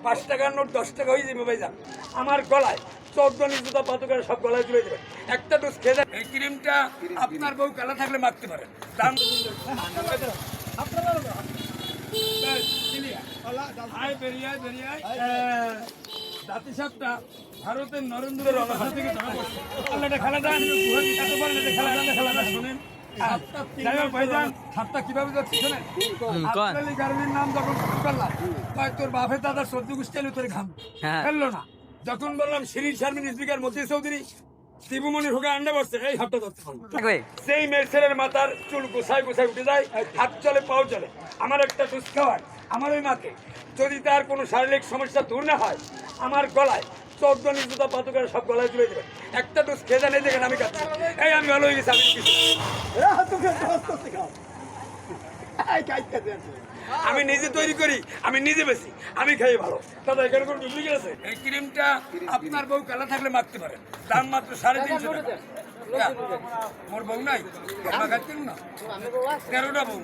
5 টাকার নোট 10 টাকা হয়ে যাবে ভাইজান। আমার গলায় 14 জুতা পাতুকার সব গলায় তুলে দেবেন। একটা ডোজ খেয়ে দেন। এই ক্রিমটা আপনার বউ কালা থাকলে মাখতে পারেন। দাম জাতিসত্তা ভারতের নরেন্দ্র রণাভাষা থেকে ধরা পড়ছে। আল্লাহটা খেলাটা খেলাটা শোনেন। যাই হোক ভাইজান, সাতটা কিভাবে যাচ্ছে শোনেন। আফজালি গার্মেন্টের নাম যখন শুরু করলাম, কয় তোর বাপে দাদার 14 গোষ্ঠী এলো তোর ঘাম ফেললো না। যখন বললাম শিরিন শারমিন স্পিকার মতি চৌধুরী শিবুমণির হোকে আন্ডা বসছে, এই হাতটা ধরতে পারবো। সেই মেয়েছেলের মাথার চুল গোছায় গোছায় উঠে যায়, হাত চলে পাও চলে। আমার একটা ডোজ খাওয়ার আমার ওই মাকে যদি তার কোনো শারীরিক সমস্যা দূর না হয়, আমার গলায় 14 জুতা পাতুকার সব গলায় তুলে দেবেন। একটা ডোজ খেয়ে দেন, এই দেখেন আমি খাচ্ছি। এই আমি ভালো হয়ে গেছি। আমি নিজে তৈরি করি, আমি নিজে বেশি, আমি খাই ভালো। দাদা এখানে কোনো ডুপ্লিকেট আছে? এই ক্রিমটা আপনার বউ কালা থাকলে মাখতে পারেন। দাম মাত্র 350 টাকা। মোর বউ নাই, খাচ্ছেন না? 13টা বউ।